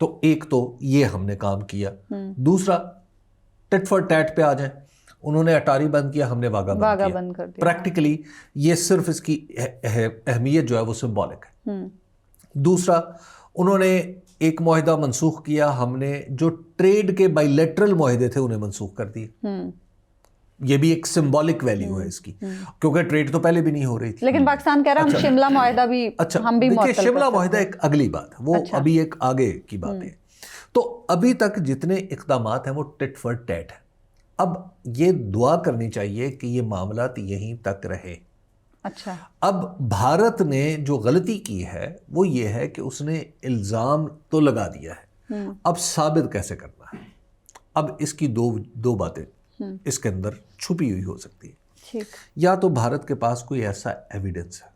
تو ایک تو یہ ہم نے کام کیا. دوسرا ٹٹ فار ٹیٹ پہ آ جائیں, انہوں نے اٹاری بند کیا, ہم نے واگا بند کر دیا. پریکٹیکلی یہ صرف اس کی اہمیت جو ہے وہ سمبولک ہے. دوسرا انہوں نے ایک معاہدہ منسوخ کیا, ہم نے جو ٹریڈ کے بائی لیٹرل معاہدے تھے انہیں منسوخ کر دیے. یہ بھی ایک سمبولک ویلیو ہے اس کی, کیونکہ ٹریڈ تو پہلے بھی نہیں ہو رہی تھی. لیکن پاکستان کہہ رہا ہم شملہ معاہدہ بھی ہم بھی دیکھیے شملہ معاہدہ ایک اگلی بات ہے, وہ ابھی ایک آگے کی بات ہے. تو ابھی تک جتنے اقدامات ہیں وہ ٹٹ فار ٹیٹ ہیں. اب یہ دعا کرنی چاہیے کہ یہ معاملات یہیں تک رہے. اچھا, اب بھارت نے جو غلطی کی ہے وہ یہ ہے کہ اس نے الزام تو لگا دیا ہے, اب ثابت کیسے کرنا ہے. اب اس کی دو باتیں اس کے اندر چھپی ہوئی ہو سکتی ہے. یا تو بھارت کے پاس کوئی ایسا ایویڈنس ہے,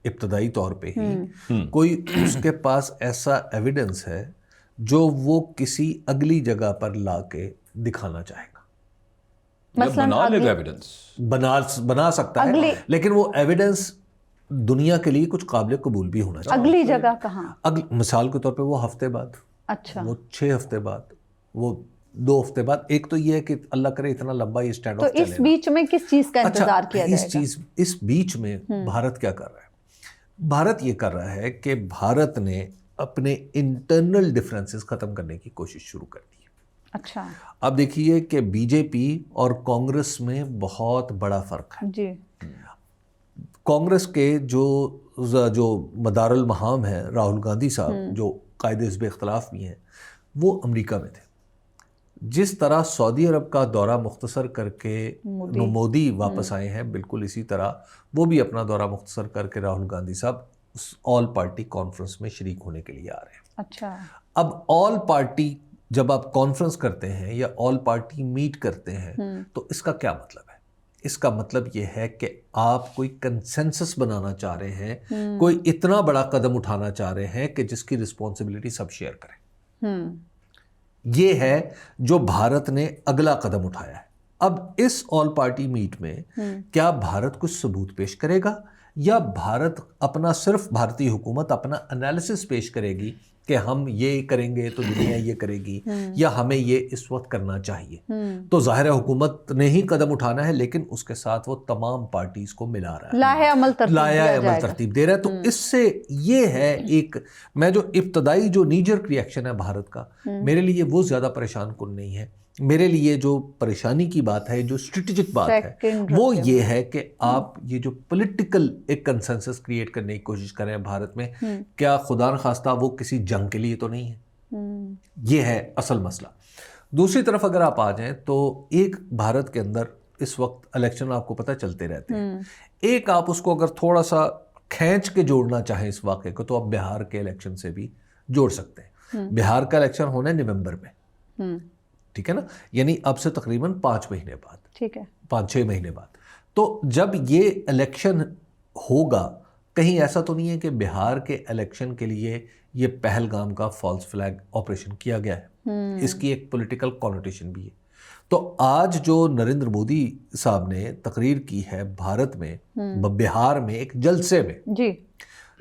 ابتدائی طور پہ ہی کوئی اس کے پاس ایسا ایویڈنس ہے جو وہ کسی اگلی جگہ پر لا کے دکھانا چاہے گا. بنا سکتا ہے, لیکن وہ ایویڈنس دنیا کے لیے کچھ قابل قبول بھی ہونا چاہیے. اگلی جگہ کہاں؟ مثال کے طور پہ وہ ہفتے بعد, اچھا وہ 6 ہفتے بعد, وہ 2 ہفتے بعد. ایک تو یہ ہے کہ اللہ کرے اتنا لمبا یہ اسٹینڈ آف چلے. تو اس بیچ میں کس چیز کا انتظار کیا جائے گا؟ اس بیچ میں بھارت کیا کر رہا ہے؟ بھارت یہ کر رہا ہے کہ بھارت نے اپنے انٹرنل ڈفرینسز ختم کرنے کی کوشش شروع کر دی. اچھا, اب دیکھیے کہ بی جے پی اور کانگریس میں بہت بڑا فرق ہے. جی, کانگریس کے جو مدار المہام ہے راہل گاندھی صاحب, جو قائد حزب اختلاف بھی ہیں, وہ امریکہ میں تھے. جس طرح سعودی عرب کا دورہ مختصر کر کے مودی واپس آئے ہیں, بالکل اسی طرح وہ بھی اپنا دورہ مختصر کر کے راہل گاندھی صاحب اس آل پارٹی کانفرنس میں شریک ہونے کے لیے آ رہے ہیں. اچھا, اب آل پارٹی جب آپ کانفرنس کرتے ہیں یا آل پارٹی میٹ کرتے ہیں تو اس کا کیا مطلب ہے؟ اس کا مطلب یہ ہے کہ آپ کوئی کنسنسس بنانا چاہ رہے ہیں, کوئی اتنا بڑا قدم اٹھانا چاہ رہے ہیں کہ جس کی رسپانسبلٹی سب شیئر کریں. یہ ہے جو بھارت نے اگلا قدم اٹھایا ہے. اب اس آل پارٹی میٹ میں کیا بھارت کچھ ثبوت پیش کرے گا, یا بھارت اپنا صرف بھارتی حکومت اپنا انالیسس پیش کرے گی کہ ہم یہ کریں گے تو دنیا یہ کرے گی, یا ہمیں یہ اس وقت کرنا چاہیے؟ تو ظاہر حکومت نے ہی قدم اٹھانا ہے, لیکن اس کے ساتھ وہ تمام پارٹیز کو ملا رہا ہے, لاہے عمل ترتیب دے رہا ہے. تو اس سے یہ ہے ایک, میں جو ابتدائی جو نیجرک ریئیکشن ہے بھارت کا, میرے لیے وہ زیادہ پریشان کن نہیں ہے. میرے لیے جو پریشانی کی بات ہے, جو اسٹریٹجک بات ہے, وہ یہ ہے کہ آپ یہ جو پولیٹیکل ایک کنسنسس کریٹ کرنے کی کوشش کر رہے ہیں بھارت میں, کیا خدا نخواستہ وہ کسی جنگ کے لیے تو نہیں ہے؟ یہ ہے اصل مسئلہ. دوسری طرف اگر آپ آ جائیں تو ایک بھارت کے اندر اس وقت الیکشن آپ کو پتہ چلتے رہتے ہیں. ایک آپ اس کو اگر تھوڑا سا کھینچ کے جوڑنا چاہیں اس واقعے کو, تو آپ بہار کے الیکشن سے بھی جوڑ سکتے ہیں. بہار کا الیکشن ہونا ہے نومبر میں, ٹھیک ہے نا, یعنی اب سے تقریباً 5 مہینے بعد, ٹھیک ہے, 5-6 مہینے بعد. تو جب یہ الیکشن ہوگا, کہیں ایسا تو نہیں ہے کہ بہار کے الیکشن کے لیے یہ پہلگام کا فالس فلیگ آپریشن کیا گیا ہے؟ اس کی ایک پولیٹیکل کانوٹیشن بھی ہے. تو آج جو نریندر مودی صاحب نے تقریر کی ہے بھارت میں, بہار میں ایک جلسے میں, جی,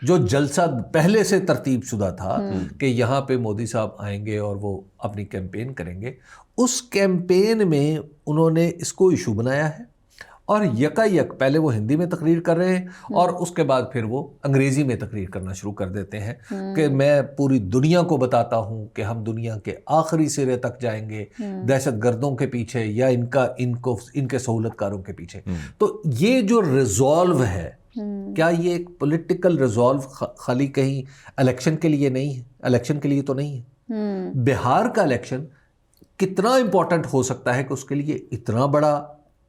جو جلسہ پہلے سے ترتیب شدہ تھا کہ یہاں پہ مودی صاحب آئیں گے اور وہ اپنی کیمپین کریں گے, اس کیمپین میں انہوں نے اس کو ایشو بنایا ہے. اور یک پہلے وہ ہندی میں تقریر کر رہے ہیں, اور اس کے بعد پھر وہ انگریزی میں تقریر کرنا شروع کر دیتے ہیں کہ میں پوری دنیا کو بتاتا ہوں کہ ہم دنیا کے آخری سرے تک جائیں گے, دہشت گردوں کے پیچھے یا ان کے سہولت کاروں کے پیچھے. تو یہ جو ریزالو ہے, کیا یہ ایک پولیٹیکل ریزالو خالی کہیں الیکشن کے لیے نہیں ہے؟ الیکشن کے لیے تو نہیں ہے. بہار کا الیکشن کتنا امپورٹنٹ ہو سکتا ہے کہ اس کے لیے اتنا بڑا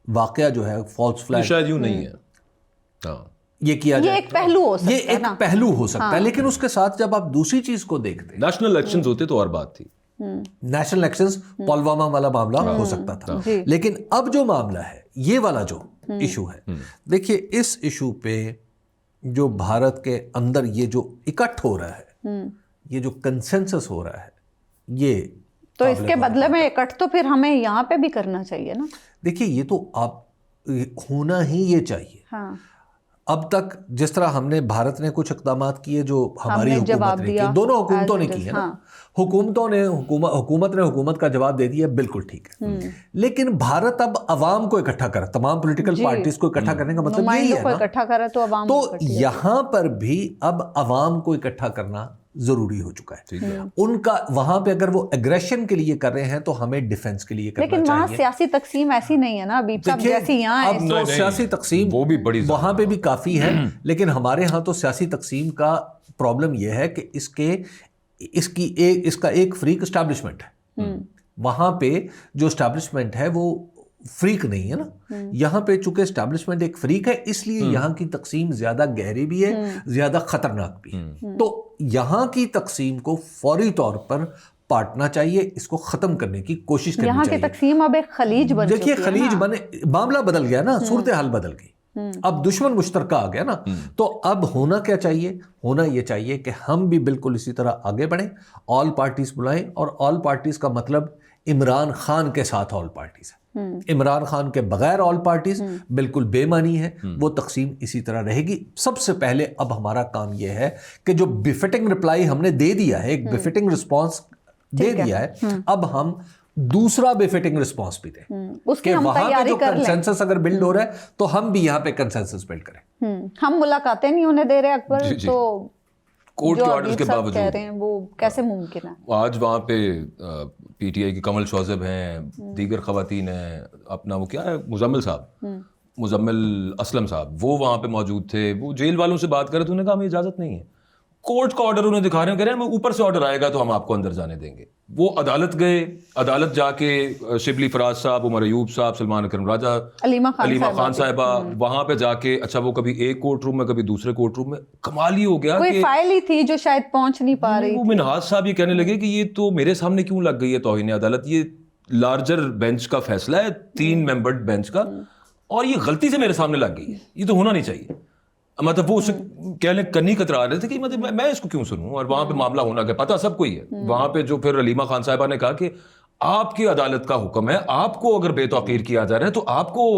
واقعہ جو ہے فالس فلیگ شاید یوں نہیں ہے, یہ کیا جائے, یہ ایک پہلو ہو سکتا ہے, یہ ایک پہلو ہو سکتا ہے. لیکن اس کے ساتھ جب آپ دوسری چیز کو دیکھتے ہیں, نیشنل الیکشنز ہوتے تو اور بات تھی. نیشنل الیکشنز پلوامہ والا معاملہ ہو سکتا تھا, لیکن اب جو معاملہ ہے, یہ والا جو ایشو ہے, دیکھیے اس ایشو پہ جو بھارت کے اندر یہ جو اکٹھ ہو رہا ہے, یہ جو کنسنسس ہو رہا ہے, یہ تو اس کے بدلے میں اکٹھ تو پھر ہمیں یہاں پہ بھی کرنا چاہیے نا. دیکھیے یہ تو آپ ہونا ہی یہ چاہیے. اب تک جس طرح ہم نے بھارت نے کچھ اقدامات کیے جو ہماری جواب حکومت نے دیا، کیے، دونوں حکومتوں نے کی ہے نا، حکومت نے حکومت کا جواب دے دیا، بالکل ٹھیک ہے، لیکن بھارت اب عوام کو اکٹھا کر، تمام پولیٹیکل پارٹیز کو اکٹھا کرنے کا مطلب یہی ہے نا، اکٹھا کرا تو عوام، تو یہاں پر بھی اب عوام کو اکٹھا کرنا ضروری ہو چکا ہے. ان کا وہاں پہ اگر وہ ایگریشن کے لیے کر رہے ہیں تو ہمیں ڈیفنس کے لیے کرنا چاہیے. لیکن وہاں سیاسی تقسیم ایسی نہیں ہے نا ابھی جیسی یہاں ہے. اب سیاسی تقسیم وہ بھی بڑی وہاں پہ بھی کافی ہے، لیکن ہمارے ہاں تو سیاسی تقسیم کا پرابلم یہ ہے کہ اس کا ایک فریق اسٹیبلشمنٹ ہے. وہاں پہ جو اسٹیبلشمنٹ ہے وہ فریق نہیں ہے نا، یہاں پہ چونکہ اسٹیبلشمنٹ ایک فریق ہے، اس لیے یہاں کی تقسیم زیادہ گہری بھی ہے، زیادہ خطرناک بھی ہے. تو یہاں کی تقسیم کو فوری طور پر پاٹنا چاہیے، اس کو ختم کرنے کی کوشش کرنی چاہیے. یہاں کی تقسیم اب ایک خلیج بن چکی ہے. دیکھیے خلیج بنے، معاملہ بدل گیا نا، صورتحال بدل گئی، اب دشمن مشترکہ آ گیا نا. تو اب ہونا کیا چاہیے؟ ہونا یہ چاہیے کہ ہم بھی بالکل اسی طرح آگے بڑھیں، آل پارٹیز بلائیں، اور آل پارٹیز کا مطلب عمران خان کے ساتھ آل پارٹیز ہے. عمران خان کے بغیر آل پارٹیز بالکل بے معنی ہے، وہ تقسیم اسی طرح رہے گی. سب سے پہلے اب ہمارا کام یہ ہے کہ جو بیفٹنگ رپلائی ہم نے دے دیا ہے، ایک بیفٹنگ رسپانس دے دیا ہے، اب ہم دوسرا بیفٹنگ رسپانس بھی دیں کہ وہاں پہ جو کنسنسس اگر بلڈ ہو رہا ہے تو ہم بھی یہاں پہ کنسنسس بلڈ کریں. ہم ملاقاتیں نہیں ہونے دے رہے اکبر، تو کورٹ کے آرڈرز کے باوجود کہہ رہے ہیں وہ کیسے ممکن ہے؟ آج وہاں پہ پی ٹی آئی کی کمل شوذب ہیں، دیگر خواتین ہیں، اپنا وہ کیا ہے مزمل اسلم صاحب، وہ وہاں پہ موجود تھے. وہ جیل والوں سے بات کر رہے تھے، انہوں نے کہا ہمیں اجازت نہیں ہے. کورٹ کا آرڈر انہیں دکھا رہے ہیں، کہہ رہے ہیں اوپر سے آرڈر آئے گا تو ہم آپ کو اندر جانے دیں گے. وہ عدالت گئے، عدالت جا کے شبلی فراز صاحب، عمر ایوب صاحب، سلمان اکرم راجہ، علیمہ خان صاحبہ، وہاں پہ جا کے اچھا وہ کبھی ایک کورٹ روم میں کبھی دوسرے کورٹ روم میں. کمال ہی ہو گیا، کوئی فائل ہی تھی جو شاید پہنچ نہیں پا رہی. وہ منہاج صاحب یہ کہنے لگے کہ یہ تو میرے سامنے کیوں لگ گئی ہے توہین عدالت، یہ لارجر بینچ کا فیصلہ ہے، 3 ممبرڈ بینچ کا، اور یہ غلطی سے میرے سامنے لگ گئی ہے، یہ تو ہونا نہیں چاہیے. مطلب وہ اسے کہہ لیں کنی کترا رہے تھے کہ مطلب میں اس کو کیوں سنوں، اور وہاں پہ معاملہ ہونا کہ پتہ سب کو ہی ہے. وہاں پہ جو پھر علیمہ خان صاحبہ نے کہا کہ آپ کی عدالت کا حکم ہے، آپ کو اگر بے توقیر کیا جا رہا ہے تو آپ کو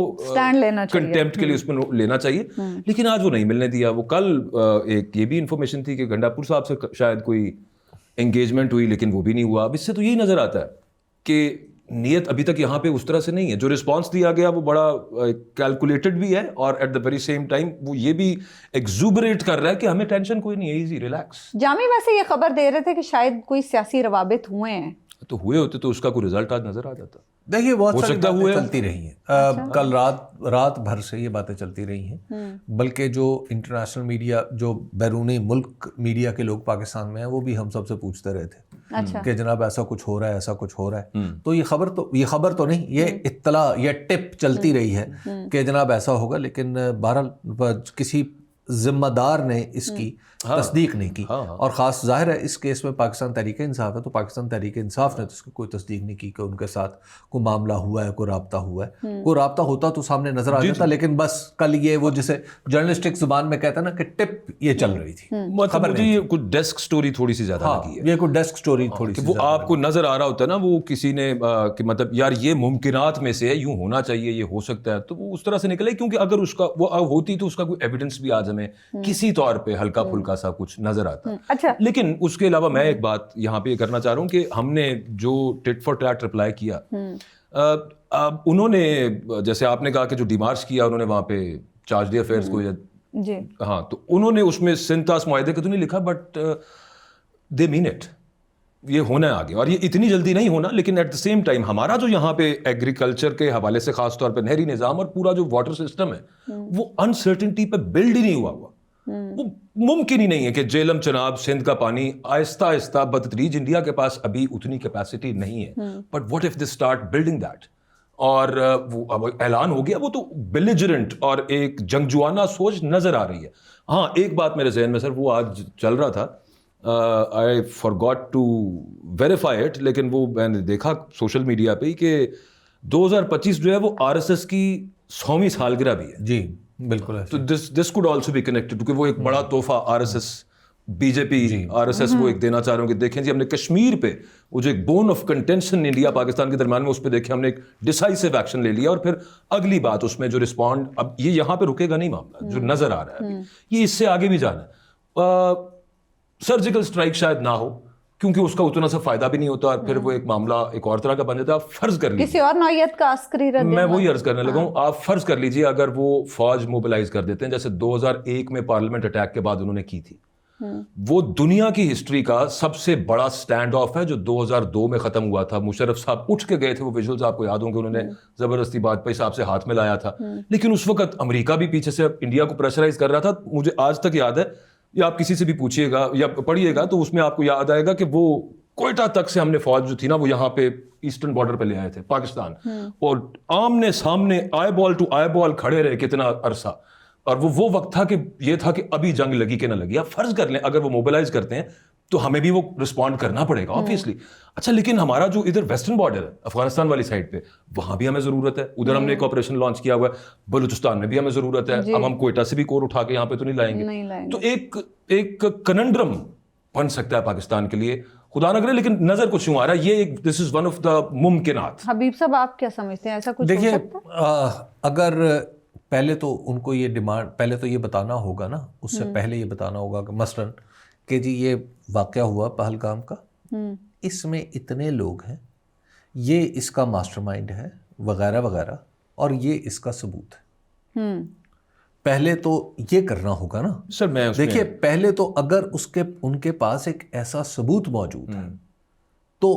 کنٹیمپٹ کے لیے اس میں لینا چاہیے. لیکن آج وہ نہیں ملنے دیا. وہ کل ایک یہ بھی انفارمیشن تھی کہ گنڈا پور صاحب سے شاید کوئی انگیجمنٹ ہوئی، لیکن وہ بھی نہیں ہوا. اب اس سے تو یہی نظر آتا ہے کہ نیت ابھی تک یہاں پہ اس طرح سے نہیں ہے. جو رسپانس دیا گیا وہ بڑا کیلکولیٹڈ بھی ہے، اور at the very same time وہ یہ بھی ایگزوبریٹ کر رہا ہے کہ ہمیں ٹینشن کوئی نہیں ہے، ایزی ریلیکس. جامی ویسے یہ خبر دے رہے تھے کہ شاید کوئی سیاسی روابط ہوئے ہیں، تو ہوئے ہوتے تو اس کا کوئی رزلٹ آج نظر آ جاتا. دیکھیے بہت ساری باتیں چلتی رہی ہیں، کل رات بھر سے یہ باتیں چلتی رہی ہیں، بلکہ جو انٹرنیشنل میڈیا، جو بیرونی ملک میڈیا کے لوگ پاکستان میں ہیں، وہ بھی ہم سب سے پوچھتے رہے تھے کہ جناب ایسا کچھ ہو رہا ہے، ایسا کچھ ہو رہا ہے. تو یہ خبر تو نہیں، یہ اطلاع، یہ ٹپ چلتی رہی ہے کہ جناب ایسا ہوگا، لیکن بہرحال کسی ذمہ دار نے اس کی تصدیق نہیں کی. اور خاص ظاہر ہے اس کیس میں پاکستان تحریک انصاف ہے، تو پاکستان تحریک انصاف نے تو اس کی کوئی تصدیق نہیں کی کہ ان کے ساتھ کوئی معاملہ ہوا ہے، کوئی رابطہ ہوا ہے. کوئی رابطہ ہوتا تو سامنے نظر آ جاتا، لیکن بس کل یہ وہ جسے جرنلسٹک زبان میں کہتا ہے نا کہ ٹپ یہ چل رہی تھی. خبر مجھے یہ کوئی ڈیسک سٹوری تھوڑی سی زیادہ لگی ہے، یہ کوئی ڈیسک سٹوری تھوڑی سی، وہ آپ کو نظر آ رہا ہوتا ہے نا، وہ کسی نے کہ مطلب یار یہ ممکنات میں سے ہے، یوں ہونا چاہیے، یہ ہو سکتا ہے، تو وہ اس طرح سے نکلے. کیونکہ اگر اس کا وہ ہوتی تو اس کا کوئی ایویڈنس بھی آج ہمیں کسی طور پہ ہلکا پھلکا سا کچھ نظر آتا. اچھا، لیکن اس کے علاوہ میں ایک بات یہاں پہ یہ کرنا چاہ رہا ہوں کہ ہم نے جو ٹٹ فار ٹیٹ رپلائی کیا، انہوں نے جیسے آپ نے کہا کہ جو ڈیمارچ کیا انہوں نے وہاں پہ چارج دی افیئرز کو، ہاں، تو انہوں نے اس میں سنتاس معاہدے کا تو نہیں لکھا، بٹ دے مین اٹ. یہ ہونا ہے آگے، اور یہ اتنی جلدی نہیں ہونا. لیکن ایٹ دا سیم ٹائم ہمارا جو یہاں پہ ایگریکلچر کے حوالے سے خاص طور پہ نہری نظام اور پورا جو واٹر سسٹم ہے وہ انسرٹنٹی پہ بلڈ ہی نہیں ہوا. وہ ممکن ہی نہیں ہے کہ جیلم چناب سندھ کا پانی آہستہ آہستہ بتدریج، انڈیا کے پاس ابھی اتنی کیپیسٹی نہیں ہے، but what if they start building that. اور وہ اب اعلان ہو گیا، وہ تو بیلیجرنٹ اور ایک جنگجوانہ سوچ نظر آ رہی ہے. ہاں ایک بات میرے ذہن میں سر وہ آج چل رہا تھا، آئی فارگاٹ ٹو ویریفائی اٹ، لیکن وہ میں نے دیکھا سوشل میڈیا پہ ہی کہ 2025 جو ہے وہ RSS کی 100ویں سالگرہ بھی ہے. جی بالکل. تو دس کوڈ آلسو بی کنیکٹڈ، کیونکہ وہ ایک بڑا تحفہ RSS بی جے پی RSS وہ ایک دینا چاہ رہا ہوں کہ دیکھیں جی ہم نے کشمیر پہ وہ جو ایک bone of contention India Pakistan کے درمیان میں اس پہ دیکھیں ہم نے ایک ڈیسائسو ایکشن لے لیا اور پھر اگلی بات اس میں جو رسپونڈ اب یہ یہاں پہ رکے گا نہیں معاملہ جو نظر آ رہا ہے یہ اس سے آگے بھی جانا ہے. سرجیکل اسٹرائک شاید نہ ہو کیونکہ اس کا اتنا سا فائدہ بھی نہیں ہوتا اور پھر وہ ایک معاملہ ایک اور طرح کا بن جاتا ہے. آپ فرض کر لیجیے کسی اور نوعیت کا عسکری رد میں وہی عرض کرنے لگا ہوں, آپ فرض کر لیجیے اگر وہ فوج موبلائز کر دیتے ہیں جیسے 2001 میں پارلیمنٹ اٹیک کے بعد انہوں نے کی تھی, وہ دنیا کی ہسٹری کا سب سے بڑا سٹینڈ آف ہے جو 2002 میں ختم ہوا تھا. مشرف صاحب اٹھ کے گئے تھے, وہ ویژولز آپ کو یاد ہوں گے, انہوں نے زبردستی واجپئی صاحب سے ہاتھ میں لایا تھا, لیکن اس وقت امریکہ بھی پیچھے سے انڈیا کو پریشرائز کر رہا تھا. مجھے آج تک یاد ہے, یا آپ کسی سے بھی پوچھیے گا یا پڑھیے گا تو اس میں آپ کو یاد آئے گا کہ وہ کوئٹہ تک سے ہم نے فوج جو تھی نا وہ یہاں پہ ایسٹرن بارڈر پہ لے آئے تھے پاکستان, اور آمنے سامنے آئی بال ٹو آئی بال کھڑے رہے کتنا عرصہ, اور وہ وقت تھا کہ یہ تھا کہ ابھی جنگ لگی کہ نہ لگی. آپ فرض کر لیں اگر وہ موبلائز کرتے ہیں تو ہمیں بھی وہ رسپونڈ کرنا پڑے گا آبویسلی. اچھا لیکن ہمارا جو ادھر ویسٹرن بارڈر ہے افغانستان والی سائڈ پہ, وہاں بھی ہمیں ضرورت ہے. ادھر ہم نے ایک آپریشن لانچ کیا ہوا ہے, بلوچستان میں بھی ہمیں ضرورت ہے. اب ہم کوئٹہ سے بھی کور اٹھا کے یہاں پہ تو نہیں لائیں گے. تو ایک کننڈرم بن سکتا ہے پاکستان کے لیے, خدا نہ کرے, لیکن نظر کچھ یوں آ رہا ہے یہ ایک دس از ون آف دا ممکنات. حبیب صاحب آپ کیا سمجھتے ہیں, ایسا کچھ ہو سکتا ہے؟ اگر پہلے تو ان کو یہ ڈیمانڈ پہلے تو یہ بتانا ہوگا نا, اس سے پہلے یہ بتانا ہوگا کہ مثلاً کہ جی یہ واقعہ ہوا پہلگام کا, اس میں اتنے لوگ ہیں, یہ اس کا ماسٹر مائنڈ ہے وغیرہ وغیرہ, اور یہ اس کا ثبوت ہے. پہلے تو یہ کرنا ہوگا نا سر. میں دیکھیے پہلے تو اگر ان کے پاس ایک ایسا ثبوت موجود ہے تو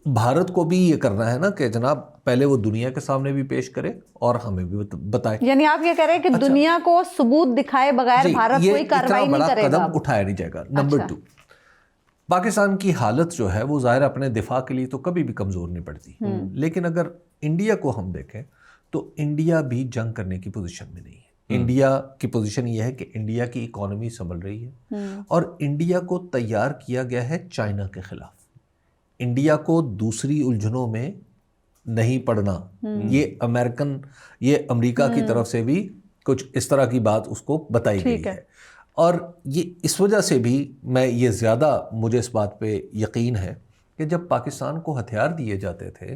بھارت کو بھی یہ کرنا ہے نا کہ جناب پہلے وہ دنیا کے سامنے بھی پیش کرے اور ہمیں بھی بتائے. یعنی آپ یہ کہہ رہے ہیں کہ دنیا کو ثبوت دکھائے بغیر بھارت کوئی کارروائی نہیں کرے گا, قدم اٹھایا نہیں جائے گا. نمبر 2, پاکستان کی حالت جو ہے وہ ظاہر اپنے دفاع کے لیے تو کبھی بھی کمزور نہیں پڑتی, لیکن اگر انڈیا کو ہم دیکھیں تو انڈیا بھی جنگ کرنے کی پوزیشن میں نہیں ہے. انڈیا کی پوزیشن یہ ہے کہ انڈیا کی اکانومی سنبھل رہی ہے اور انڈیا کو تیار کیا گیا ہے چائنا کے خلاف. انڈیا کو دوسری الجھنوں میں نہیں پڑنا, یہ امریکہ کی طرف سے بھی کچھ اس طرح کی بات اس کو بتائی گئی ہے. اور یہ اس وجہ سے بھی میں یہ زیادہ مجھے اس بات پہ یقین ہے کہ جب پاکستان کو ہتھیار دیے جاتے تھے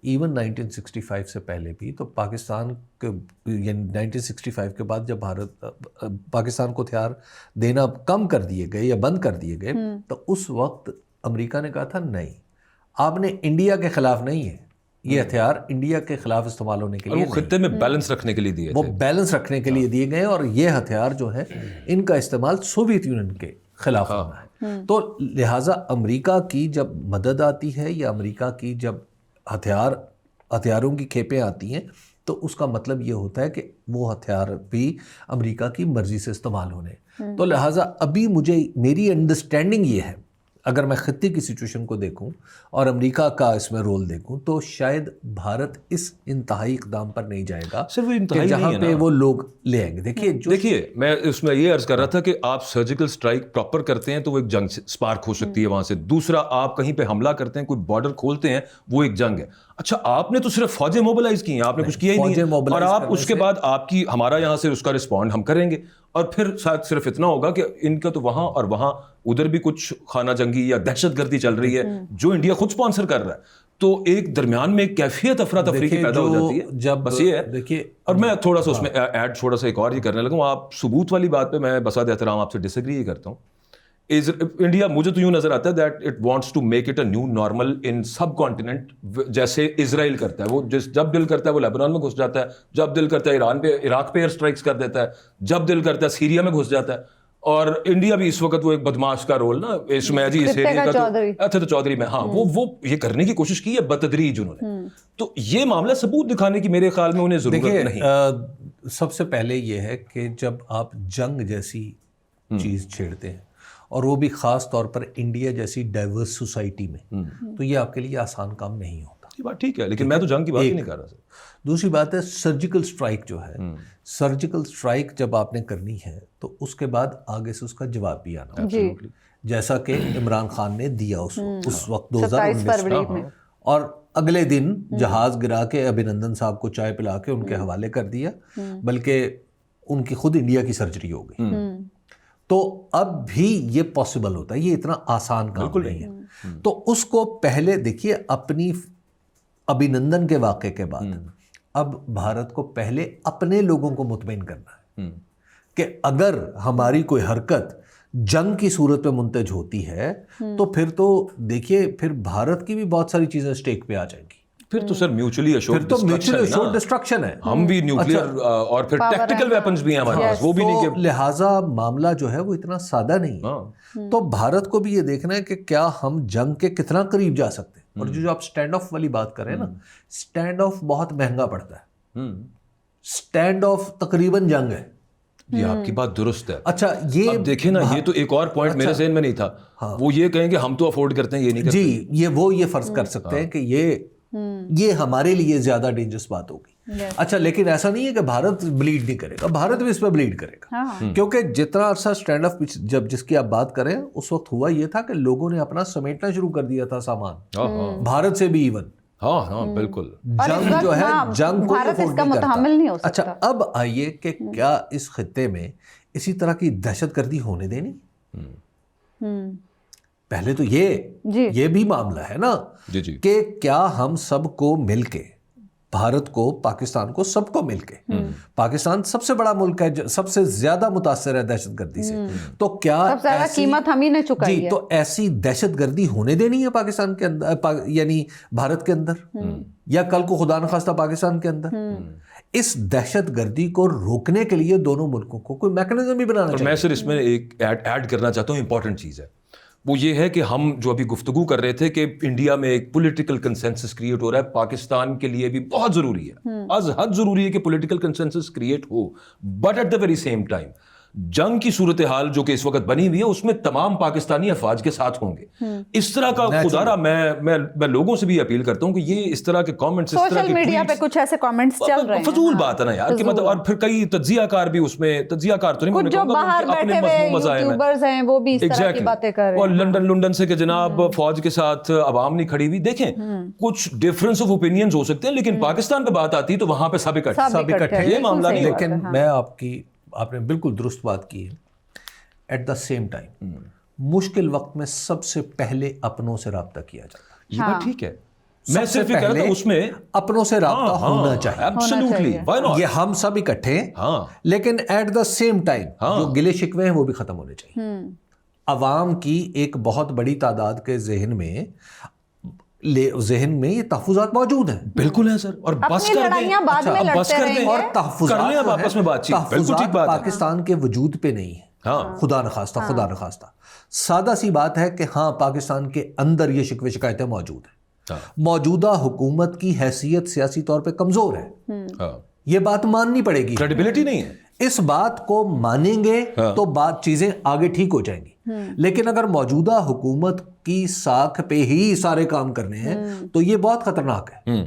ایون 1965 سے پہلے بھی, تو پاکستان کے یعنی 1965 کے بعد جب پاکستان کو ہتھیار دینا کم کر دیے گئے یا بند کر دیے گئے, تو اس وقت امریکہ نے کہا تھا نہیں, آپ نے انڈیا کے خلاف نہیں ہے, یہ ہتھیار انڈیا کے خلاف استعمال ہونے کے لیے, وہ خطے میں بیلنس رکھنے کے لیے دیے, وہ بیلنس رکھنے کے لیے دیے گئے, اور یہ ہتھیار جو ہے ان کا استعمال سوویت یونین کے خلاف ہونا ہے. تو لہٰذا امریکہ کی جب مدد آتی ہے یا امریکہ کی جب ہتھیاروں کی کھیپیں آتی ہیں تو اس کا مطلب یہ ہوتا ہے کہ وہ ہتھیار بھی امریکہ کی مرضی سے استعمال ہونے. تو لہٰذا ابھی میری انڈرسٹینڈنگ یہ ہے, اگر میں خطے کی سچویشن کو دیکھوں اور امریکہ کا اس میں رول دیکھوں, تو شاید بھارت اس انتہائی اقدام پر نہیں جائے گا کہ جہاں پہ وہ لوگ لے آئیں گے. دیکھیے میں اس میں یہ عرض کر رہا تھا کہ آپ سرجیکل اسٹرائک پراپر کرتے ہیں تو وہ ایک جنگ سپارک ہو سکتی ہے وہاں سے. دوسرا, آپ کہیں پہ حملہ کرتے ہیں, کوئی بارڈر کھولتے ہیں, وہ ایک جنگ ہے. اچھا آپ نے تو صرف فوجیں موبلائز کی ہیں, آپ نے کچھ کیا ہی نہیں, اور آپ اس کے بعد آپ کی ہمارا یہاں سے اس کا رسپونڈ ہم کریں گے, اور پھر شاید صرف اتنا ہوگا کہ ان کا تو وہاں اور وہاں ادھر بھی کچھ خانہ جنگی یا دہشت گردی چل رہی ہے جو انڈیا خود سپانسر کر رہا ہے, تو ایک درمیان میں ایک کیفیت افراتفری کی پیدا ہو جاتی ہے. بس یہ ہے. دیکھیے, اور میں تھوڑا سا اس میں ایڈ تھوڑا سا ایک اور یہ کرنے لگا ہوں. آپ ثبوت والی بات پہ میں بساد احترام آپ سے ڈس ایگری ہی کرتا ہوں. انڈیا مجھے تو یوں نظر آتا ہے that it wants to make it a new normal ان سب کانٹیننٹ, جیسے اسرائیل کرتا ہے. وہ جب دل کرتا ہے وہ لیبنان میں گھس جاتا ہے, جب دل کرتا ہے عراق پہ ایئر اسٹرائکس کر دیتا ہے, جب دل کرتا ہے سیریا میں گھس جاتا ہے. اور انڈیا بھی اس وقت وہ ایک بدماش کا رول نا اس میں جی اس ایریا کا تو چودھری میں, ہاں وہ یہ کرنے کی کوشش کی ہے بتدریج انہوں نے. تو یہ معاملہ ثبوت دکھانے کی میرے خیال میں انہیں ضرورت نہیں. سب سے پہلے یہ ہے کہ جب آپ جنگ جیسی چیز چھیڑتے ہیں اور وہ بھی خاص طور پر انڈیا جیسی ڈائیورس سوسائٹی میں, تو یہ آپ کے لیے آسان کام نہیں ہوتا. یہ بات ٹھیک ہے, لیکن میں تو جنگ کی بات ہی نہیں کر رہا. دوسری بات ہے سرجیکل اسٹرائک جو ہے, سرجیکل اسٹرائک جب آپ نے کرنی ہے تو اس کے بعد آگے سے اس کا جواب بھی آنا, جیسا کہ عمران خان نے دیا اس وقت 2019 میں, اور اگلے دن جہاز گرا کے ابھینندن صاحب کو چائے پلا کے ان کے حوالے کر دیا, بلکہ ان کی خود انڈیا کی سرجری ہو گئی. تو اب بھی یہ پاسبل ہوتا ہے, یہ اتنا آسان کام نہیں ہے. تو اس کو پہلے دیکھیے, اپنی ابھینندن کے واقعے کے بعد اب بھارت کو پہلے اپنے لوگوں کو مطمئن کرنا ہے کہ اگر ہماری کوئی حرکت جنگ کی صورت پہ منتج ہوتی ہے تو پھر تو دیکھیے پھر بھارت کی بھی بہت ساری چیزیں اسٹیک پہ آ جائیں گی. پھر تو سر میوچلی ایشورڈ ڈسٹرکشن ہے. ہم بھی نیوکلیئر اور پھر ٹیکٹیکل ویپنز بھی ہیں ہمارے پاس, وہ بھی نہیں کہ لہٰذا معاملہ جو ہے وہ اتنا سادہ نہیں ہے. تو بھارت کو بھی یہ دیکھنا ہے کہ کیا ہم جنگ کے کتنا قریب جا سکتے ہیں. اور جو آپ اسٹینڈ آف والی بات کر رہے ہیں نا, اسٹینڈ آف بہت مہنگا پڑتا ہے. اسٹینڈ آف تقریباً جنگ ہے. یہ آپ کی بات درست ہے. اچھا یہ دیکھیں نا, یہ تو ایک اور پوائنٹ میرے ذہن میں نہیں تھا. وہ یہ کہیں کہ ہم تو افورڈ کرتے ہیں, یہ نہیں کرتے. جی یہ فرض کر سکتے ہیں کہ یہ ہمارے لیے زیادہ ڈینجرس بات ہوگی. اچھا لیکن ایسا نہیں ہے کہ بھارت بلیڈ نہیں کرے گا, بھارت بھی اس پہ بلیڈ کرے گا. کیونکہ جتنا عرصہ اسٹینڈ آف جب جس کی آپ بات کریں, اس وقت ہوا یہ تھا کہ لوگوں نے اپنا سمیٹنا شروع کر دیا تھا سامان, بھارت سے بھی ایون. ہاں بالکل. جنگ جو ہے جنگ کو بھارت اس کا متحمل نہیں ہو سکتا. اچھا اب آئیے کہ کیا اس خطے میں اسی طرح کی دہشت گردی ہونے دینی؟ پہلے تو یہ بھی معاملہ ہے نا کہ کیا ہم سب کو مل کے, بھارت کو, پاکستان کو, سب کو مل کے, پاکستان سب سے بڑا ملک ہے, سب سے زیادہ متاثر ہے دہشت گردی سے, تو کیا سب سے زیادہ قیمت ہم ہی نے چکائی ہے. جی, تو ایسی دہشت گردی ہونے دینی ہے پاکستان کے اندر, یعنی بھارت کے اندر, یا کل کو خدا نخواستہ پاکستان کے اندر؟ اس دہشت گردی کو روکنے کے لیے دونوں ملکوں کو کوئی میکنزم بھی بنانا چاہیے. میں صرف اس میں ایک ایڈ کرنا چاہتا ہوں, امپورٹنٹ چیز ہے وہ یہ ہے کہ ہم جو ابھی گفتگو کر رہے تھے کہ انڈیا میں ایک پولیٹیکل کنسنسس کریٹ ہو رہا ہے, پاکستان کے لیے بھی بہت ضروری ہے, از حد ضروری ہے کہ پولیٹیکل کنسنسس کریٹ ہو. But at the very same time جنگ کی صورتحال جو کہ اس وقت بنی ہوئی ہے اس میں تمام پاکستانی افواج کے ساتھ ہوں گے. اس طرح کا خدارہ میں لوگوں سے بھی اپیل کرتا ہوں کہ یہ اس طرح کے کامنٹس, سوشل میڈیا پہ کچھ ایسے کامنٹس چل رہے ہیں, فضول بات ہے نا یار, کہ مطلب, اور پھر کئی تجزیہ کار بھی اس میں, تجزیہ کار تو نہیں, جو باہر بیٹھے ہوئے یوٹیوبرز ہیں وہ بھی اس طرح کی باتیں کر رہے ہیں, اور لنڈن سے کہ جناب فوج کے ساتھ عوام نہیں کھڑی ہوئی. دیکھیں کچھ ڈفرنس آف اوپینینز ہو سکتے ہیں, لیکن پاکستان پہ بات آتی ہے تو وہاں پہ سب اکٹھے, یہ معاملہ نہیں. لیکن میں آپ نے بالکل درست بات کی ہے. ایٹ دا سیم ٹائم مشکل وقت میں سب سے پہلے اپنوں سے رابطہ کیا جاتا ہے. یہ بات ٹھیک ہے, میں صرف یہ کہہ رہا تھا اس میں اپنوں سے رابطہ ہونا چاہیے. ایبسلیوٹلی, یہ ہم سب اکٹھے ہیں, لیکن ایٹ دا سیم ٹائم جو گلے شکوے ہیں وہ بھی ختم ہونے چاہیے. عوام کی ایک بہت بڑی تعداد کے ذہن میں یہ تحفظات موجود ہیں. بالکل ہے سر, اور بس کر دیں اور تحفظات آپس میں بات چیت, بالکل ٹھیک بات ہے, پاکستان کے وجود پہ نہیں ہے. خدا نخواستہ سادہ سی بات ہے کہ ہاں پاکستان کے اندر یہ شکوے شکایتیں موجود ہیں. موجودہ حکومت کی حیثیت سیاسی طور پہ کمزور ہے, یہ بات ماننی پڑے گی. کریڈیبلٹی نہیں ہے. اس بات کو مانیں گے تو بات چیزیں آگے ٹھیک ہو جائیں گی. لیکن اگر موجودہ حکومت کی ساکھ پہ ہی سارے کام کرنے ہیں تو یہ بہت خطرناک ہے.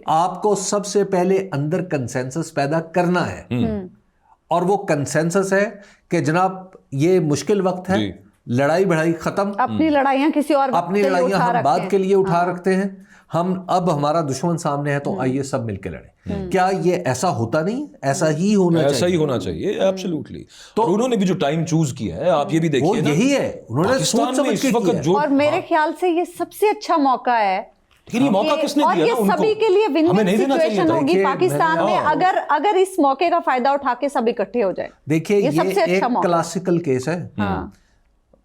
آپ کو سب سے پہلے اندر کنسنسس پیدا کرنا ہے, اور وہ کنسنسس ہے کہ جناب یہ مشکل وقت ہے, لڑائی بڑھائی ختم, اپنی لڑائیاں کسی اور اپنی لڑائیاں ہم بات کے لیے اٹھا رکھتے ہیں, ہم اب ہمارا دشمن سامنے ہے تو آئیے سب مل کے لڑیں. کیا یہ ایسا ہوتا نہیں؟ ایسا ہی ہونا چاہیے. ایبسلیوٹلی. تو انہوں نے بھی جو ٹائم چوز کیا ہے, آپ یہ بھی دیکھیے, یہی ہے, انہوں نے سوچ سمجھ کے کیا ہے. اور میرے خیال سے یہ سب سے اچھا موقع ہے, لیکن یہ موقع کس نے دیا نا ان کو, سبھی کے لیے ون ون سچویشن ہوگی پاکستان میں اگر اس موقع کا فائدہ اٹھا کے سب اکٹھے ہو جائیں. دیکھیے یہ ایک کلاسیکل کیس ہے.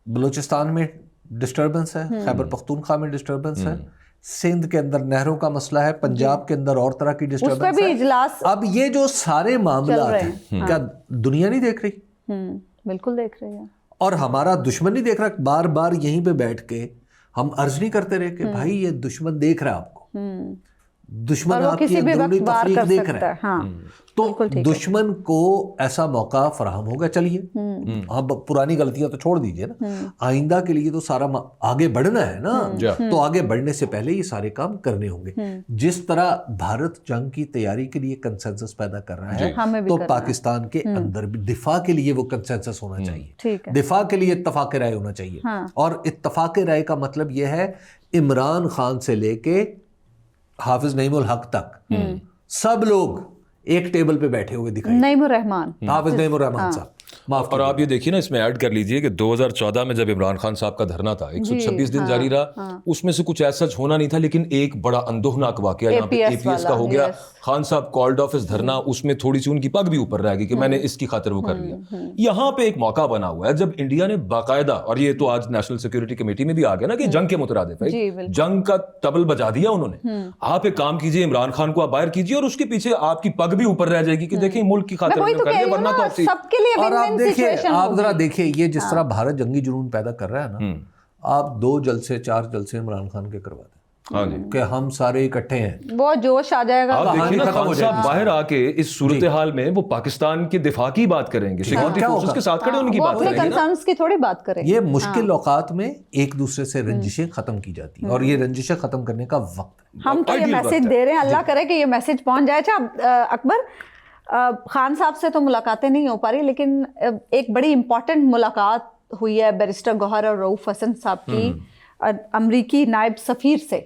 بلوچستان میں ڈسٹربنس ہے, خیبر پختونخوا میں ڈسٹربنس ہے, سندھ کے اندر نہروں کا مسئلہ ہے, پنجاب کے اندر اور طرح کی ڈسٹربنس ہے. اب یہ جو سارے معاملات ہیں کیا دنیا نہیں دیکھ رہی؟ بالکل دیکھ رہی ہے, اور ہمارا دشمن نہیں دیکھ رہا. بار بار یہیں پہ بیٹھ کے ہم عرض نہیں کرتے رہے کہ بھائی یہ دشمن دیکھ رہا ہے آپ کو, دشمن آپ کی اندرونی تفریق دیکھ رہا ہے. تو دشمن کو ایسا موقع فراہم ہوگا. چلیے اب پرانی غلطیاں تو چھوڑ دیجئے نا, آئندہ کے لیے تو سارا آگے بڑھنا ہے نا, تو آگے بڑھنے سے پہلے یہ سارے کام کرنے ہوں گے. جس طرح بھارت جنگ کی تیاری کے لیے کنسنسس پیدا کر رہا ہے, تو پاکستان کے اندر بھی دفاع کے لیے وہ کنسنسس ہونا چاہیے, دفاع کے لیے اتفاق رائے ہونا چاہیے. اور اتفاق رائے کا مطلب یہ ہے عمران خان سے لے کے حافظ نعیم الحق تک سب لوگ ایک ٹیبل پہ بیٹھے ہوئے دکھائی. نعیم الرحمان, حافظ نعیم الرحمان صاحب, اور آپ یہ دیکھیے نا، اس میں ایڈ کر لیجئے کہ 2014 میں جب عمران خان صاحب کا دھرنا تھا 126 دن جاری رہا، اس میں سے کچھ ایسا ہونا نہیں تھا، لیکن ایک بڑا اندوہناک واقعہ یہاں پہ اے پی ایس کا ہو گیا. خان صاحب کالڈ آف اس دھرنا، اس میں تھوڑی سی ان کی پگ بھی اوپر رہ گئی کہ میں نے اس کی خاطر وہ کر لیا. یہاں پہ ایک موقع بنا ہوا ہے جب انڈیا نے باقاعدہ، اور یہ تو آج نیشنل سیکورٹی کمیٹی میں بھی آ گیا نا کہ جنگ کے مترادف ہے، جنگ کا ٹبل بجا دیا انہوں نے. آپ ایک کام کیجئے، عمران خان کو آپ باہر کیجئے اور اس کے پیچھے آپ کی پگ بھی اوپر رہ جائے گی کہ دیکھیں ملک کی خاطر کر لیا، ورنہ تو سب کے لیے اور آپ دیکھیں، آپ ذرا دیکھیں یہ جس طرح بھارت جنگی جنون پیدا کر رہا ہے نا، آپ 2 جلسے 4 جلسے عمران خان کے کروا دیں کہ ہم سارے اکٹھے ہیں، بہت جوش آ جائے گا. آپ دیکھیں نا، خان صاحب باہر آ کے اس صورتحال میں وہ پاکستان کے دفاع کی بات کریں گے، سیکورٹی فورسز کے ساتھ کھڑے ہونے کی بات کریں گے. کنسرنز کی تھوڑی بات کریں. یہ مشکل اوقات میں ایک دوسرے سے رنجشیں ختم کی جاتی ہیں اور یہ رنجشیں ختم کرنے کا وقت ہے. ہم تو یہ میسج دے رہے ہیں، اللہ کرے کہ یہ میسج پہنچ جائے. اچھا اکبر، خان صاحب سے تو ملاقاتیں نہیں ہو پا رہی، لیکن ایک بڑی امپورٹنٹ ملاقات ہوئی ہے بیرسٹر گوہر اور رؤوف حسن صاحب کی امریکی نائب سفیر سے.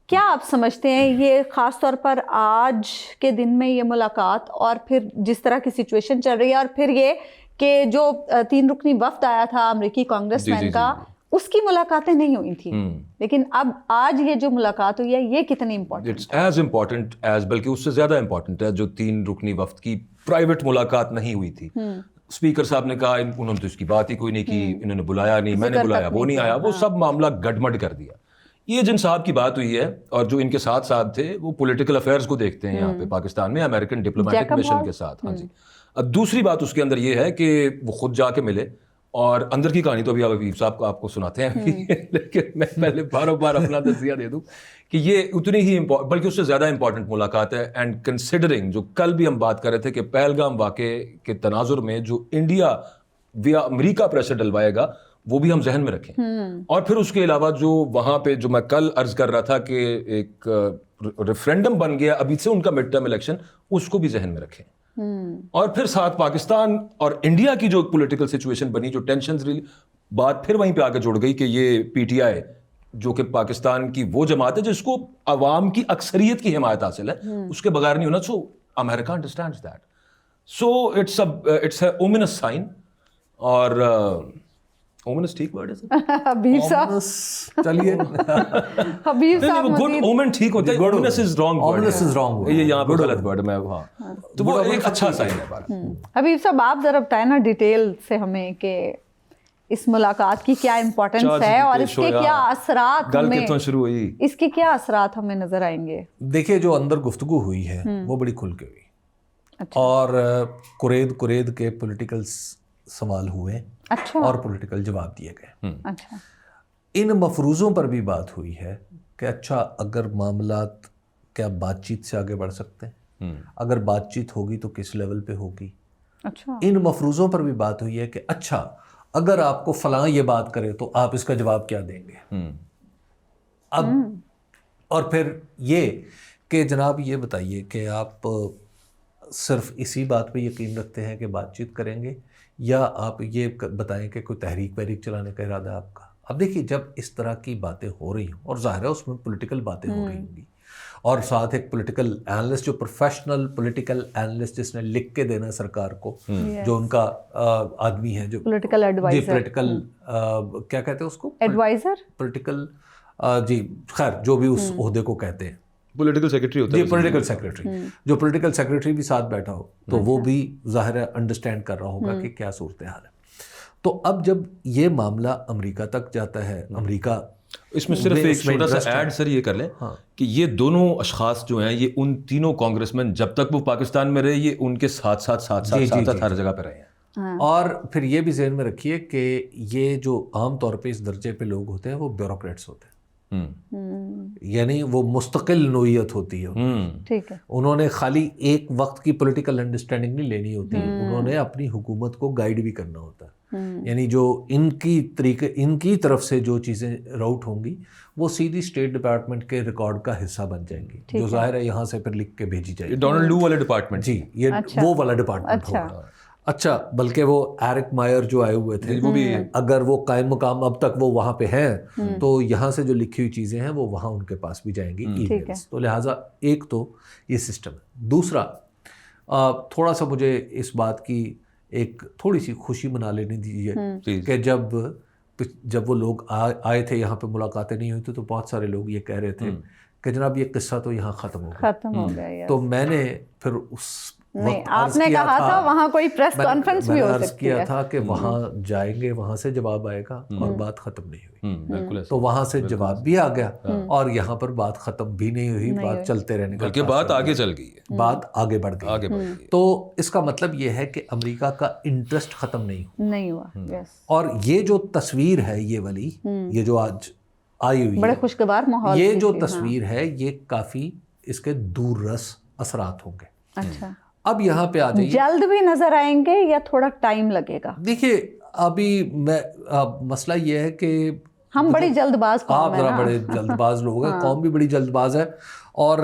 کیا آپ سمجھتے ہیں یہ خاص طور پر آج کے دن میں یہ ملاقات، اور پھر جس طرح کی سچویشن چل رہی ہے، اور پھر یہ کہ جو 3 رکنی وفد آیا تھا امریکی کانگریس مین کا، اس کی ملاقاتیں نہیں ہوئی تھیں، لیکن اب آج یہ جو ملاقات ہوئی ہے یہ کتنی important? It's as important as, بلکہ اس سے زیادہ امپورٹنٹ ہے جو 3 رکنی وفد کی پرائیویٹ ملاقات نہیں ہوئی تھی. اسپیکر صاحب نے کہا انہوں نے تو اس کی بات ہی کوئی نہیں کی، انہوں نے بلایا نہیں، میں نے بلایا، وہ نہیں آیا، وہ سب معاملہ گڈمڈ کر دیا. یہ جن صاحب کی بات ہوئی ہے اور جو ان کے ساتھ ساتھ تھے، وہ پولیٹیکل افیئرز کو دیکھتے ہیں یہاں پہ پاکستان میں امریکن ڈپلومیٹک مشن کے ساتھ. ہاں جی. اب دوسری بات اس کے اندر یہ ہے کہ وہ خود جا کے ملے، اور اندر کی کہانی تو ابھی حبیب صاحب کو آپ کو سناتے ہیں، لیکن میں پہلے بار اپنا تجزیہ دے دوں کہ یہ اتنی ہی بلکہ اس سے زیادہ امپورٹنٹ ملاقات ہے. اینڈ کنسیڈرنگ جو کل بھی ہم بات کر رہے تھے کہ پہلگام واقعے کے تناظر میں جو انڈیا ویا امریکہ پریشر ڈلوائے گا، وہ بھی ہم ذہن میں رکھیں. اور پھر اس کے علاوہ جو وہاں پہ جو میں کل عرض کر رہا تھا کہ ایک ریفرینڈم بن گیا ابھی سے ان کا مڈ ٹرم الیکشن، اس کو بھی ذہن میں رکھیں. اور پھر ساتھ پاکستان اور انڈیا کی جو پولیٹیکل سچویشن بنی، جو ٹینشنز، بات پھر وہیں پہ آ کے جڑ گئی کہ یہ پی ٹی آئی جو کہ پاکستان کی وہ جماعت ہے جس کو عوام کی اکثریت کی حمایت حاصل ہے، اس کے بغیر نہیں ہونا. So America understands that. So it's a ominous sign. اور اومنس ٹھیک ورڈ ہے حبیب صاحب، چلیے حبیب صاحب گڈ اومن ٹھیک ہوتا ہے، ominous is wrong word, Ominous is wrong word. یہ یہاں پہ غلط ورڈ میں. ہاں تو وہ ایک اچھا سائن ہے. حبیب صاحب آپ ذرا بتائیں نا ڈیٹیل سے ہمیں کہ اس ملاقات کی کیا امپورٹنس ہے اور اس کے کیا اثرات گل کتوں شروع ہوئی، اس کے کیا اثرات ہمیں نظر آئیں گے. دیکھیے جو اندر گفتگو ہوئی ہے وہ بڑی کھل کے ہوئی، اور قرید کے پولیٹیکل سوال ہوئے اور پولیٹیکل جواب دیے گئے. ان مفروضوں پر بھی بات ہوئی ہے کہ اچھا اگر معاملات کیا بات چیت سے آگے بڑھ سکتے ہیں، اگر بات چیت ہوگی تو کس لیول پہ ہوگی. ان مفروضوں پر بھی بات ہوئی ہے کہ اچھا اگر آپ کو فلاں یہ بات کرے تو آپ اس کا جواب کیا دیں گے. اب اور پھر یہ کہ جناب یہ بتائیے کہ آپ صرف اسی بات پہ یقین رکھتے ہیں کہ بات چیت کریں گے، یا آپ یہ بتائیں کہ کوئی تحریک چلانے کا ارادہ ہے آپ کا. اب دیکھیے جب اس طرح کی باتیں ہو رہی ہوں، اور ظاہر ہے اس میں پولیٹیکل باتیں ہو رہی ہوں گی، اور ساتھ ایک پولیٹیکل اینالسٹ، جو پروفیشنل پولیٹیکل اینالسٹ جس نے لکھ کے دینا ہے سرکار کو، جو ان کا آدمی ہے، جو پولیٹیکل ایڈوائزر، پولیٹیکل کیا کہتے ہیں اس کو، ایڈوائزر، پولیٹیکل جی خیر جو بھی اس عہدے کو کہتے ہیں، پولیٹیکل سیکرٹری ہوتا ہے. جی پولیٹیکل سیکرٹری، جو پولیٹیکل سیکرٹری بھی ساتھ بیٹھا ہو تو وہ بھی ظاہر ہے انڈرسٹینڈ کر رہا ہوگا کہ کیا صورتحال ہے. تو اب جب یہ معاملہ امریکہ تک جاتا ہے، امریکہ اس میں صرف ایک چھوٹا سا ایڈ سر یہ کر لیں کہ یہ دونوں اشخاص جو ہیں، یہ ان تینوں کانگریس مین جب تک وہ پاکستان میں رہے، یہ ان کے ساتھ ہر جگہ پہ رہے ہیں. اور پھر یہ بھی ذہن میں رکھیے کہ یہ جو عام طور پہ اس درجے پہ لوگ ہوتے ہیں وہ بیوروکریٹس ہوتے ہیں، یعنی وہ مستقل نوعیت ہوتی ہے. ٹھیک ہے، انہوں نے خالی ایک وقت کی پولیٹیکل انڈرسٹینڈنگ نہیں لینی ہوتی، انہوں نے اپنی حکومت کو گائیڈ بھی کرنا ہوتا ہے. یعنی جو ان کی طرف سے جو چیزیں راؤٹ ہوں گی وہ سیدھی اسٹیٹ ڈپارٹمنٹ کے ریکارڈ کا حصہ بن جائیں گی، جو ظاہر ہے یہاں سے پھر لکھ کے بھیجی جائے گی. ڈونلڈ لو والا ڈپارٹمنٹ، جی یہ وہ والا ڈپارٹمنٹ ہوگا. اچھا بلکہ وہ ایرک مائر جو آئے ہوئے تھے، وہ بھی اگر وہ قائم مقام اب تک وہ وہاں پہ ہیں تو یہاں سے جو لکھی ہوئی چیزیں ہیں وہ وہاں ان کے پاس بھی جائیں گی ای میلز. تو لہٰذا ایک تو یہ سسٹم ہے. دوسرا تھوڑا سا مجھے اس بات کی ایک تھوڑی سی خوشی منا لینی دیجیے جی کہ جب وہ لوگ آئے تھے یہاں پہ ملاقاتیں نہیں ہوئی تھی تو بہت سارے لوگ یہ کہہ رہے تھے کہ جناب یہ قصہ تو یہاں ختم ہو گیا. تو میں نے پھر اس نہیں, آپ نے کہا تھا وہاں کوئی پریس کانفرنس بھی ہو سکتی ہے. عرض کیا تھا کہ وہاں جائیں گے, وہاں سے جواب آئے گا, اور بات ختم نہیں ہوئی. تو وہاں سے جواب بھی آ گیا اور یہاں پر بات ختم بھی نہیں ہوئی, بات چلتے رہنے کا, بلکہ بات آگے چل گئی ہے, بات آگے بڑھ گئی. تو اس کا مطلب یہ ہے کہ امریکہ کا انٹرسٹ ختم نہیں ہوا. اور یہ جو تصویر ہے یہ والی, یہ جو آج آئی ہوئی بڑے خوشگوار ماحول, یہ جو تصویر ہے یہ کافی اس کے دور رس اثرات ہوں گے. اچھا, اب یہاں پہ آ جائیے, جلد بھی نظر آئیں گے یا تھوڑا ٹائم لگے گا؟ دیکھیے ابھی مسئلہ یہ ہے کہ ہم بڑی جلد باز قوم آپ ذرا بڑے جلد باز لوگ ہیں, قوم بھی بڑی جلد باز ہے, اور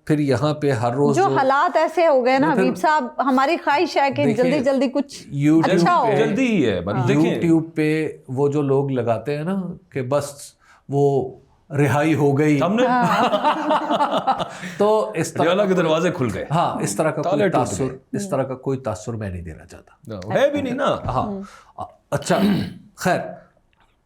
پھر یہاں پہ ہر روز جو حالات ایسے ہو گئے نا حبیب صاحب, ہماری خواہش ہے کہ جلدی جلدی کچھ اچھا ہو. جلدی ہی ہے. یوٹیوب پہ وہ جو لوگ لگاتے ہیں نا کہ بس وہ رہائی ہو گئی, ہم نے تو اس طرح کے دروازے کھل گئے. ہاں, اس طرح کا کوئی تاثر میں نہیں دینا چاہتا, ہے بھی نہیں نا. ہاں اچھا خیر,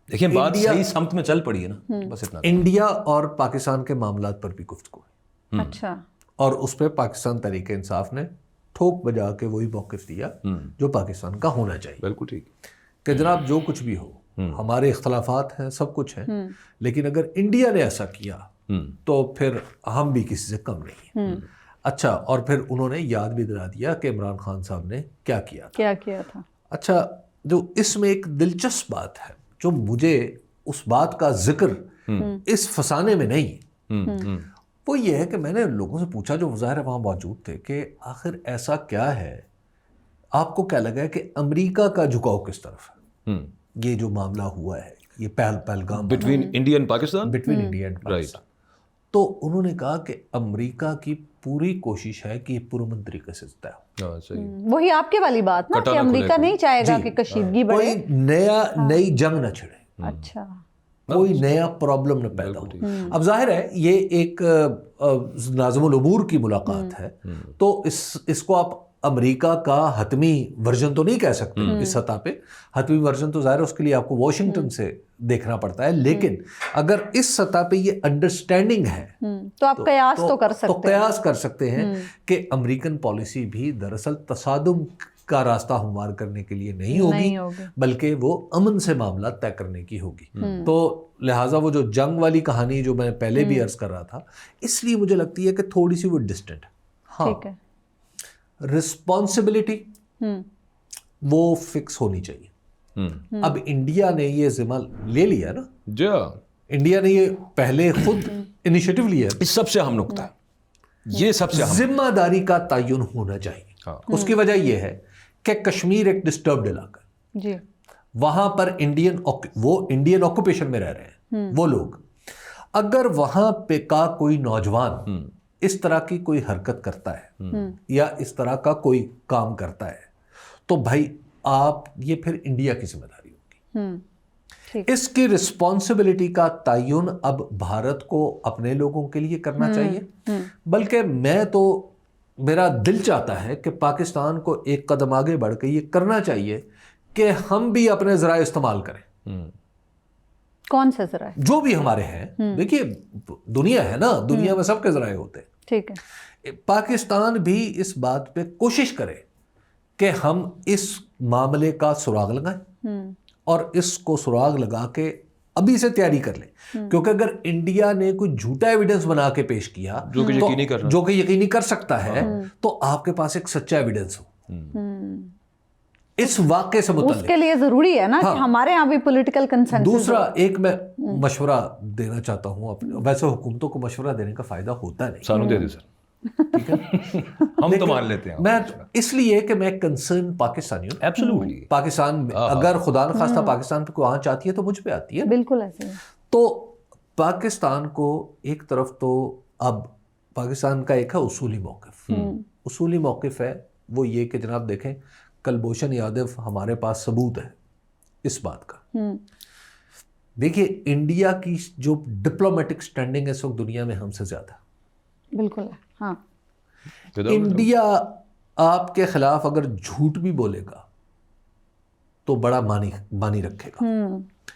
دیکھیں بات صحیح سمت میں چل پڑی ہے نا, بس اتنا. انڈیا اور پاکستان کے معاملات پر بھی گفتگو ہے. اچھا, اور اس پہ پاکستان تحریک انصاف نے ٹھوک بجا کے وہی موقف دیا جو پاکستان کا ہونا چاہیے. بالکل ٹھیک کہ جناب جو کچھ بھی ہو, ہمارے اختلافات ہیں, سب کچھ ہیں, لیکن اگر انڈیا نے ایسا کیا تو پھر ہم بھی کسی سے کم نہیں ہیں. اچھا, اور پھر انہوں نے یاد بھی دلا دیا کہ عمران خان صاحب نے کیا کیا تھا. اچھا, جو اس میں ایک دلچسپ بات ہے جو مجھے اس بات کا ذکر اس فسانے میں نہیں, وہ یہ ہے کہ میں نے لوگوں سے پوچھا جو ظاہر وہاں موجود تھے کہ آخر ایسا کیا ہے, آپ کو کیا لگا ہے کہ امریکہ کا جھکاؤ کس طرف ہے؟ یہ جو معاملہ ہوا ہے, یہ Pahalgam between India and Pakistan, between India and Pakistan, تو انہوں نے کہا کہ امریکہ کی پوری کوشش ہے کہ یہ پرامن طریقے سے طے ہو. وہی آپ کے والی بات نا کہ امریکہ نہیں چاہے گا کہ کشیدگی بڑھے, کوئی نئی جنگ نہ چھڑے, اچھا, کوئی نیا پرابلم نہ پیدا ہو. اب ظاہر ہے یہ ایک ناظم الامور کی ملاقات ہے, تو اس کو آپ امریکہ کا حتمی ورژن تو نہیں کہہ سکتے اس سطح پہ. حتمی ورژن تو ظاہر ہے اس کے لیے آپ کو واشنگٹن سے دیکھنا پڑتا ہے, لیکن اگر اس سطح پہ یہ انڈرسٹینڈنگ ہے تو آپ قیاس تو کر سکتے ہیں. تو قیاس کر سکتے ہیں کہ امریکن پالیسی بھی دراصل تصادم کا راستہ ہموار کرنے کے لیے نہیں ہوگی, بلکہ وہ امن سے معاملہ طے کرنے کی ہوگی. تو لہٰذا وہ جو جنگ والی کہانی جو میں پہلے بھی عرض کر رہا تھا, اس لیے مجھے لگتی ہے کہ تھوڑی سی وہ ڈسٹنٹ. ہاں, رسپانسبلٹی وہ فکس ہونی چاہیے. اب انڈیا نے یہ ذمہ لے لیا نا, انڈیا نے یہ پہلے خود انیشیٹو لیا, اس سب سے اہم نقطہ ہے یہ, سب سے ذمہ داری کا تعین ہونا چاہیے. اس کی وجہ یہ ہے کہ کشمیر ایک ڈسٹربڈ علاقہ ہے, وہاں پر انڈین آکوپیشن میں رہ رہے ہیں وہ لوگ. اگر وہاں پہ کا کوئی نوجوان اس طرح کی کوئی حرکت کرتا ہے یا اس طرح کا کوئی کام کرتا ہے, تو بھائی آپ یہ پھر انڈیا کی ذمہ داری ہوگی. اس کی رسپانسبلٹی کا تعین اب بھارت کو اپنے لوگوں کے لیے کرنا چاہیے, بلکہ میرا دل چاہتا ہے کہ پاکستان کو ایک قدم آگے بڑھ کے یہ کرنا چاہیے کہ ہم بھی اپنے ذرائع استعمال کریں. کون سے ذرائع؟ جو بھی ہمارے ہیں. دیکھیے دنیا ہے نا, دنیا میں سب کے ذرائع ہوتے ہیں. ٹھیک ہے, پاکستان بھی اس بات پہ کوشش کرے کہ ہم اس معاملے کا سراغ لگائیں اور اس کو سراغ لگا کے ابھی سے تیاری کر لیں. کیونکہ اگر انڈیا نے کوئی جھوٹا ایویڈنس بنا کے پیش کیا جو کہ یقینی کر سکتا ہے, تو آپ کے پاس ایک سچا ایویڈنس ہو اس واقعے سے متعلق. اس کے لیے ضروری ہے نا کہ ہمارے یہاں بھی پولیٹیکل کنسنسس. دوسرا ایک میں مشورہ دینا چاہتا ہوں, ویسے حکومتوں کو مشورہ دینے کا فائدہ ہوتا نہیں. سانو دے دے سر, ٹھیک ہے, ہم تو مان لیتے ہیں. میں اس لیے کہ میں کنسرن پاکستانی ہوں. ایبسولوٹلی. پاکستان اگر خدا نخواستہ پاکستان پہ کوئی آنچ آتی ہے تو مجھ پہ آتی ہے. بالکل ایسے. تو پاکستان کو ایک طرف تو اب پاکستان کا ایک ہے اصولی موقف. اصولی موقف ہے وہ یہ کہ جناب دیکھیں, کلبھوشن یادو ہمارے پاس ثبوت ہے اس بات کا. دیکھیے انڈیا کی جو ڈپلومیٹک سٹینڈنگ ہے اس وقت دنیا میں ہم سے زیادہ. بالکل ہے. ہاں, انڈیا آپ کے خلاف اگر جھوٹ بھی بولے گا تو بڑا مانی رکھے گا.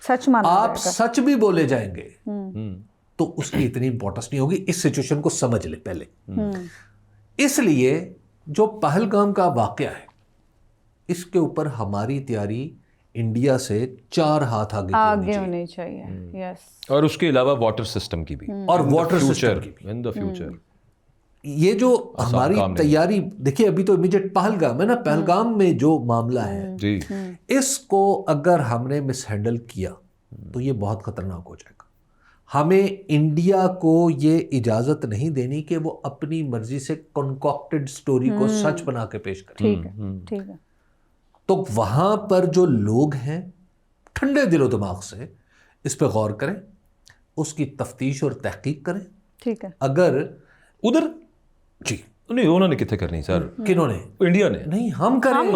سچ مانا آپ سچ بھی بولے جائیں گے تو اس کی اتنی امپورٹنس نہیں ہوگی. اس سچویشن کو سمجھ لے پہلے. اس لیے جو پہلگام کا واقعہ ہے اس کے اوپر ہماری تیاری انڈیا سے 4 ہاتھ آگے ہونی چاہیے. یس. اور اس کے علاوہ واٹر سسٹم کی بھی, اور واٹر سسٹم کی بھی. ان دا فیوچر یہ جو ہماری تیاری دیکھیے, ابھی تو امیجیٹ پہلگام ہے نا, پہلگام میں جو معاملہ ہے جی, اس کو اگر ہم نے مس ہینڈل کیا تو یہ بہت خطرناک ہو جائے گا. ہمیں انڈیا کو یہ اجازت نہیں دینی کہ وہ اپنی مرضی سے کنکاکٹڈ سٹوری کو سچ بنا کے پیش کرے. ٹھیک ہے, ٹھیک ہے. تو وہاں پر جو لوگ ہیں ٹھنڈے دل و دماغ سے اس پہ غور کریں, اس کی تفتیش اور تحقیق کریں. ٹھیک ہے. اگر ادھر جی نہیں, انہوں نے کتنے کرنی سر, کنہوں نے, انڈیا نے. نہیں ہم کریں,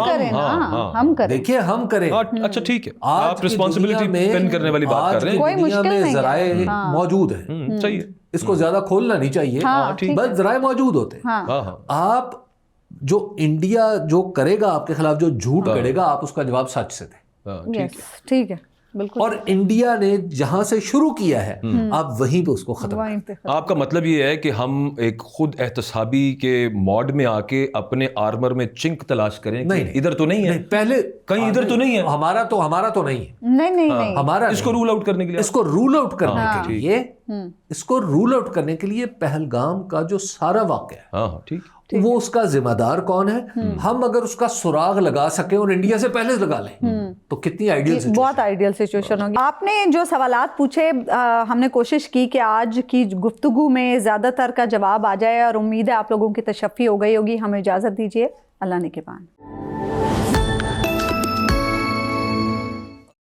ہم کریں. دیکھیے ہم کریں. اچھا ٹھیک ہے, آپ رسپانسبلٹی پن کرنے والی بات کر رہے ہیں. کوئی مشکل نہیں ہے. ذرائع موجود ہیں, صحیح ہے, اس کو زیادہ کھولنا نہیں چاہیے, بس ذرائع موجود ہوتے ہیں. آپ جو انڈیا جو کرے گا آپ کے خلاف, جو جھوٹ کرے گا, آپ اس کا جواب سچ سے دیں. ٹھیک ہے, بالکل. اور انڈیا نے جہاں سے شروع کیا ہے آپ وہیں پہ اس کو ختم کریں. آپ کا مطلب یہ ہے کہ ہم ایک خود احتسابی کے موڈ میں آ کے اپنے آرمر میں چنک تلاش کریں. نہیں, ادھر تو نہیں ہے, پہلے کہیں ادھر تو نہیں ہے, ہمارا تو نہیں ہے. نہیں ہمارا اس کو رول آؤٹ کرنے کے لیے, اس کو رول آؤٹ کرنے کے لیے, اس کو رول آؤٹ کرنے کے لیے پہلگام کا جو سارا واقعہ ہے, ہاں ٹھیک, وہ اس کا ذمہ دار کون ہے, ہم اگر اس کا سراغ لگا سکیں اور انڈیا سے پہلے لگا لیں تو کتنی آئیڈیل سچویشن, بہت آئیڈیل سچویشن ہوگی. آپ نے جو سوالات پوچھے ہم نے کوشش کی کہ آج کی گفتگو میں زیادہ تر کا جواب آ جائے, اور امید ہے آپ لوگوں کی تشفی ہو گئی ہوگی. ہمیں اجازت دیجیے. اللہ نگہبان.